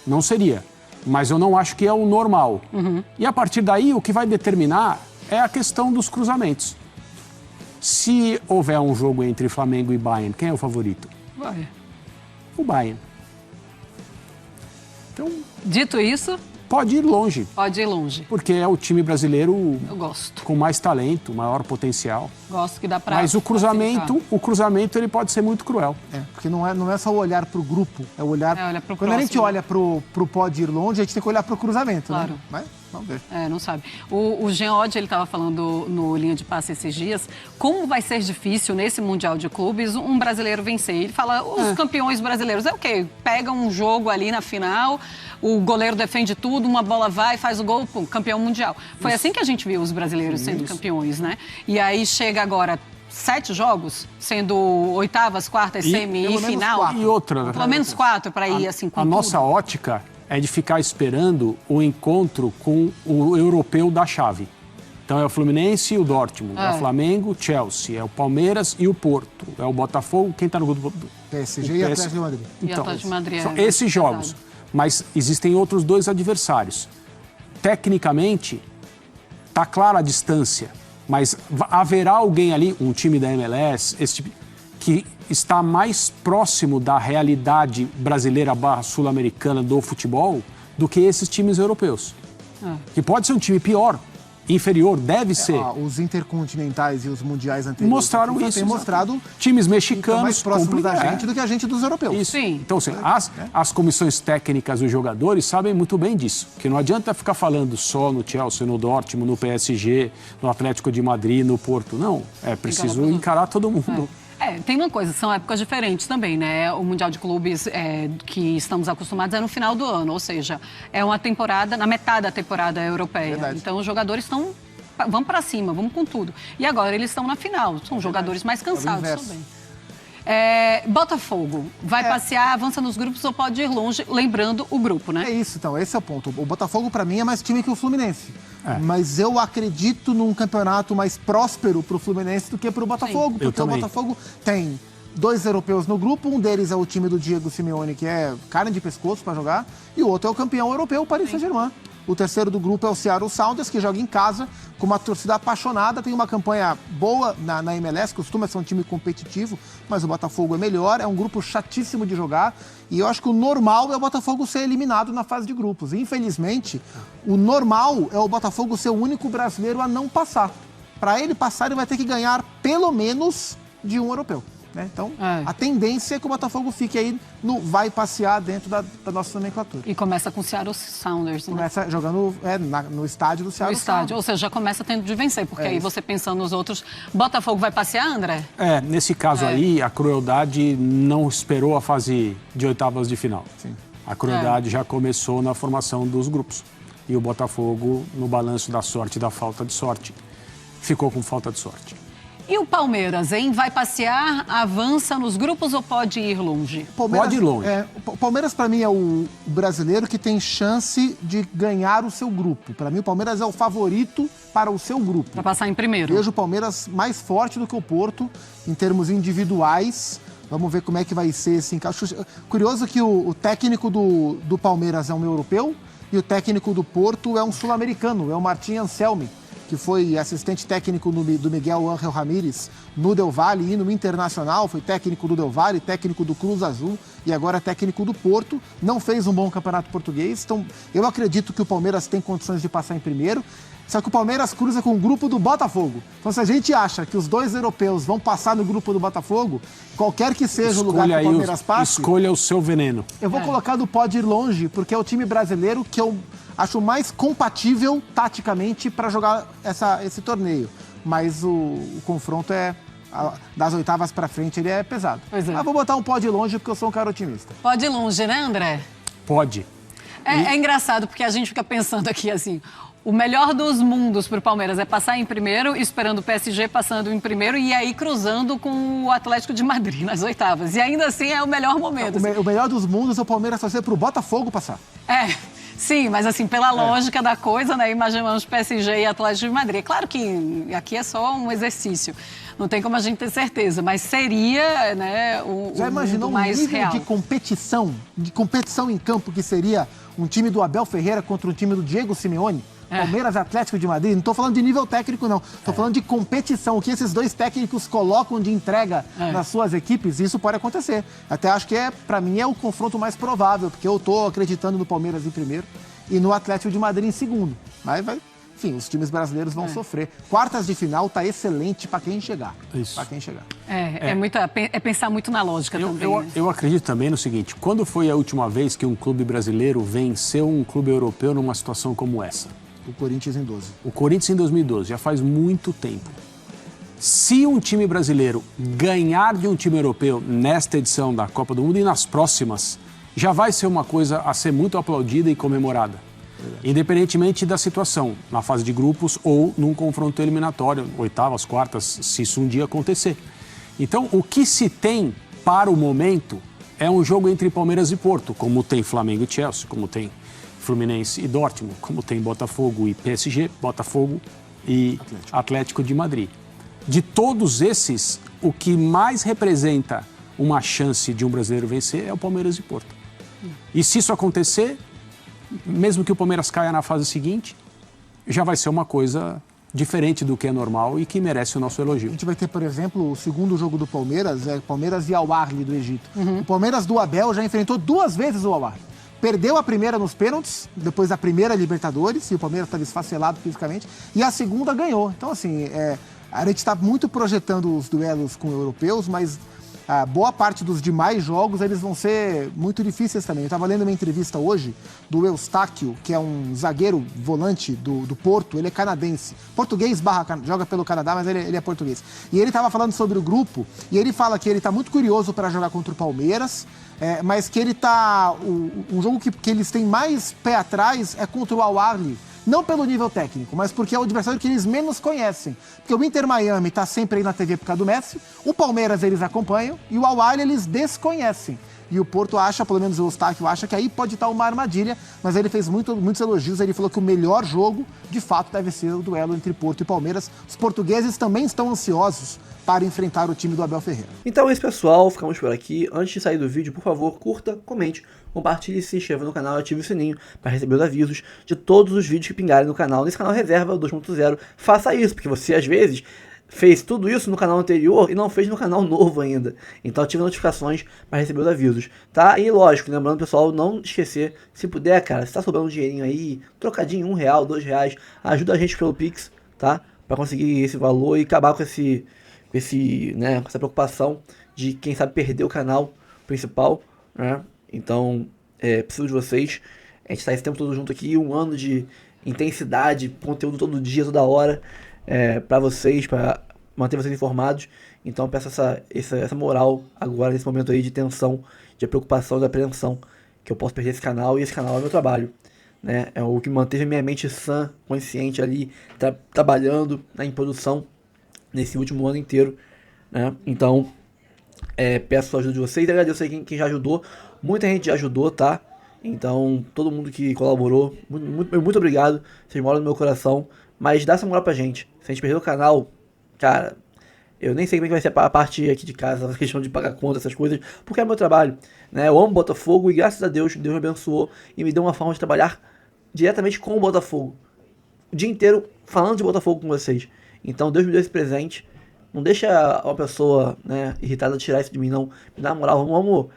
não seria. Mas eu não acho que é o normal. E a partir daí, o que vai determinar é a questão dos cruzamentos. Se houver um jogo entre Flamengo e Bayern, quem é o favorito? Vai. O Bayern. Então, dito isso, pode ir longe. Pode ir longe. Porque é o time brasileiro eu gosto. Com mais talento, maior potencial. Gosto que dá pra... Mas o cruzamento ele pode ser muito cruel. Porque não é só o olhar pro grupo, é o olhar... olha pro Quando próximo. a gente olha pro pode ir longe, a gente tem que olhar pro cruzamento, claro. Né? Mas vamos ver. Não sabe. O Jean Oddi, ele estava falando no Linha de Passe esses dias, como vai ser difícil nesse Mundial de Clubes um brasileiro vencer. Ele fala, os campeões brasileiros, o quê? Pegam um jogo ali na final, o goleiro defende tudo, uma bola vai, faz o gol, pum, campeão mundial. Foi assim que a gente viu os brasileiros sendo campeões, né? E aí chega agora 7 jogos, sendo oitavas, quartas, semi e final. E outra. Pelo menos 4 para ir assim com a nossa ótica é de ficar esperando o encontro com o europeu da chave. Então é o Fluminense e o Dortmund, é o Flamengo, o Chelsea, é o Palmeiras e o Porto, é o Botafogo, quem está no grupo do PSG e Atlético de Madrid. Então, Atlético de Madrid são esses jogos. Mas existem outros 2 adversários. Tecnicamente, está clara a distância, mas haverá alguém ali, um time da MLS, que está mais próximo da realidade brasileira / sul-americana do futebol do que esses times europeus. Que pode ser um time pior, inferior, deve ser. Os intercontinentais e os mundiais anteriores mostraram isso. Tem mostrado times mexicanos mais próximos da gente do que a gente dos europeus. Isso. Sim. Então, assim, as comissões técnicas dos jogadores sabem muito bem disso. Que não adianta ficar falando só no Chelsea, no Dortmund, no PSG, no Atlético de Madrid, no Porto. Não, é preciso encarar todo mundo. Tem uma coisa, são épocas diferentes também, né? O Mundial de Clubes que estamos acostumados é no final do ano, ou seja, é uma temporada, na metade da temporada europeia. Verdade. Então os jogadores vão para cima, vamos com tudo. E agora eles estão na final, são jogadores mais cansados também. Botafogo, vai passear, avança nos grupos ou pode ir longe, lembrando o grupo, né? É isso, então, esse é o ponto. O Botafogo, para mim, é mais time que o Fluminense. Mas eu acredito num campeonato mais próspero pro Fluminense do que pro Botafogo. Porque o Botafogo tem 2 europeus no grupo, um deles é o time do Diego Simeone, que é carne de pescoço para jogar, e o outro é o campeão europeu, o Paris Saint-Germain. O terceiro do grupo é o Seattle Sounders, que joga em casa, com uma torcida apaixonada, tem uma campanha boa na MLS, costuma ser um time competitivo, mas o Botafogo é melhor, é um grupo chatíssimo de jogar, e eu acho que o normal é o Botafogo ser eliminado na fase de grupos. Infelizmente, o normal é o Botafogo ser o único brasileiro a não passar. Para ele passar, ele vai ter que ganhar pelo menos de um europeu. Né? Então, a tendência é que o Botafogo fique aí, vai passear dentro da nossa nomenclatura. E começa com o Seattle Sounders, né? Começa jogando no estádio do Seattle Sounders. Ou seja, já começa tendo de vencer, porque aí você pensando nos outros... Botafogo vai passear, André? Nesse caso aí, a crueldade não esperou a fase de oitavas de final. Sim. A crueldade já começou na formação dos grupos. E o Botafogo, no balanço da sorte e da falta de sorte, ficou com falta de sorte. E o Palmeiras, hein? Vai passear, avança nos grupos ou pode ir longe? Pode ir longe. O Palmeiras, para mim, é o brasileiro que tem chance de ganhar o seu grupo. Para mim, o Palmeiras é o favorito para o seu grupo. Para passar em primeiro. Vejo o Palmeiras mais forte do que o Porto, em termos individuais. Vamos ver como é que vai ser esse encaixe. Curioso que o técnico do Palmeiras é um europeu e o técnico do Porto é um sul-americano, é o Martin Anselmi, que foi assistente técnico do Miguel Ángel Ramírez no Del Valle e no Internacional, foi técnico do Del Valle, técnico do Cruz Azul e agora técnico do Porto. Não fez um bom campeonato português, então eu acredito que o Palmeiras tem condições de passar em primeiro, só que o Palmeiras cruza com o grupo do Botafogo. Então se a gente acha que os 2 europeus vão passar no grupo do Botafogo, qualquer que seja o lugar que o Palmeiras passe... Escolha o seu veneno. Eu vou colocar do pode ir longe, porque é o time brasileiro que eu acho mais compatível taticamente para jogar esse torneio. Mas o confronto das oitavas para frente, ele é pesado. Pois é. Mas vou botar um pode ir longe porque eu sou um cara otimista. Pode ir longe, né, André? Pode. É engraçado porque a gente fica pensando aqui assim, o melhor dos mundos para o Palmeiras é passar em primeiro, esperando o PSG passando em primeiro e aí cruzando com o Atlético de Madrid nas oitavas. E ainda assim é o melhor momento. O melhor dos mundos é o Palmeiras torcer para o Botafogo passar. Sim, mas assim, pela lógica da coisa, né, imaginamos PSG e Atlético de Madrid. É claro que aqui é só um exercício, não tem como a gente ter certeza, mas seria, né, Já imaginou mais um nível real. de competição em campo que seria um time do Abel Ferreira contra um time do Diego Simeone? Palmeiras e Atlético de Madrid, não estou falando de nível técnico, não. Estou falando de competição, o que esses dois técnicos colocam de entrega nas suas equipes, isso pode acontecer. Até acho que, para mim, é o confronto mais provável, porque eu estou acreditando no Palmeiras em primeiro e no Atlético de Madrid em segundo. Mas enfim, os times brasileiros vão sofrer. Quartas de final tá excelente para quem chegar. Isso. Para quem chegar. É pensar muito na lógica também. Né? Eu acredito também no seguinte, quando foi a última vez que um clube brasileiro venceu um clube europeu numa situação como essa? O Corinthians em 12. O Corinthians em 2012, já faz muito tempo. Se um time brasileiro ganhar de um time europeu nesta edição da Copa do Mundo e nas próximas, já vai ser uma coisa a ser muito aplaudida e comemorada. Independentemente da situação, na fase de grupos ou num confronto eliminatório, oitavas, quartas, se isso um dia acontecer. Então, o que se tem para o momento é um jogo entre Palmeiras e Porto, como tem Flamengo e Chelsea, como tem Fluminense e Dortmund, como tem Botafogo e PSG, Botafogo e Atlético de Madrid. De todos esses, o que mais representa uma chance de um brasileiro vencer é o Palmeiras e Porto. E se isso acontecer, mesmo que o Palmeiras caia na fase seguinte, já vai ser uma coisa diferente do que é normal e que merece o nosso elogio. A gente vai ter, por exemplo, o segundo jogo do Palmeiras, Palmeiras e Al-Ahly do Egito. O Palmeiras do Abel já enfrentou 2 vezes o Al-Ahly. Perdeu a primeira nos pênaltis, depois da primeira Libertadores, e o Palmeiras estava esfacelado fisicamente, e a segunda ganhou. Então, assim, a gente está muito projetando os duelos com europeus, mas boa parte dos demais jogos eles vão ser muito difíceis também. Eu estava lendo uma entrevista hoje do Eustáquio, que é um zagueiro volante do Porto, ele é canadense. Português joga pelo Canadá, mas ele é português. E ele estava falando sobre o grupo, e ele fala que ele está muito curioso para jogar contra o Palmeiras, mas que ele tá. O jogo que eles têm mais pé atrás é contra o Al-Ahly. Não pelo nível técnico, mas porque é o adversário que eles menos conhecem. Porque o Inter Miami está sempre aí na TV por causa do Messi, o Palmeiras eles acompanham e o Al-Ahly eles desconhecem. E o Porto acha, pelo menos o Eustáquio acha, que aí pode estar uma armadilha, mas ele fez muitos elogios, ele falou que o melhor jogo, de fato, deve ser o duelo entre Porto e Palmeiras. Os portugueses também estão ansiosos para enfrentar o time do Abel Ferreira. Então é isso, pessoal, ficamos por aqui. Antes de sair do vídeo, por favor, curta, comente, compartilhe e se inscreva no canal e ative o sininho para receber os avisos de todos os vídeos que pingarem no canal. Nesse canal Reserva 2.0, faça isso, porque você às vezes fez tudo isso no canal anterior e não fez no canal novo ainda. Então ative as notificações para receber os avisos, tá? E lógico, lembrando, pessoal, não esquecer, se puder, cara, se tá sobrando um dinheirinho aí, trocadinho, R$1, R$2, ajuda a gente pelo Pix, tá? Para conseguir esse valor e acabar com essa preocupação de quem sabe perder o canal principal, né? Então, preciso de vocês. A gente está esse tempo todo junto aqui, 1 ano de intensidade, conteúdo todo dia, toda hora, para vocês, para manter vocês informados. Então, peço essa moral agora, nesse momento aí de tensão, de preocupação, de apreensão, que eu posso perder esse canal, e esse canal é meu trabalho, né? É o que manteve minha mente sã, consciente ali, trabalhando, né, em produção, nesse último ano inteiro, né? Então, peço a ajuda de vocês, agradeço aí quem já ajudou, muita gente já ajudou, tá? Então, todo mundo que colaborou, muito obrigado, vocês moram no meu coração, mas dá essa moral pra gente. Se a gente perder o canal, cara, eu nem sei como é que vai ser a parte aqui de casa, a questão de pagar conta, essas coisas, porque é meu trabalho, né? Eu amo Botafogo e graças a Deus, Deus me abençoou e me deu uma forma de trabalhar diretamente com o Botafogo, o dia inteiro falando de Botafogo com vocês. Então, Deus me deu esse presente. Não deixa uma pessoa, né, irritada tirar isso de mim, não. Me dá uma moral, vamos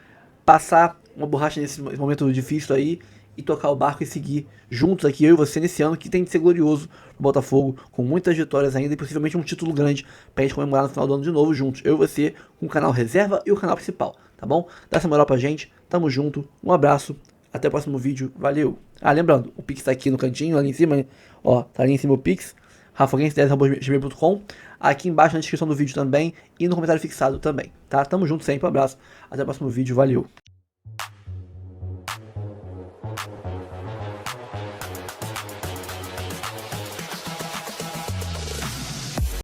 passar uma borracha nesse momento difícil aí e tocar o barco e seguir juntos aqui, eu e você, nesse ano que tem de ser glorioso pro Botafogo, com muitas vitórias ainda e possivelmente um título grande pra gente comemorar no final do ano de novo juntos. Eu e você, com o canal Reserva e o canal principal, tá bom? Dá essa moral pra gente, tamo junto, um abraço, Até o próximo vídeo. Valeu. Ah, lembrando, o Pix tá aqui no cantinho, ali em cima. Ó, tá ali em cima o Pix. rafaguense10@gmail.com. Aqui embaixo na descrição do vídeo também. E no comentário fixado também. Tá? Tamo junto sempre. Um abraço. Até o próximo vídeo. Valeu.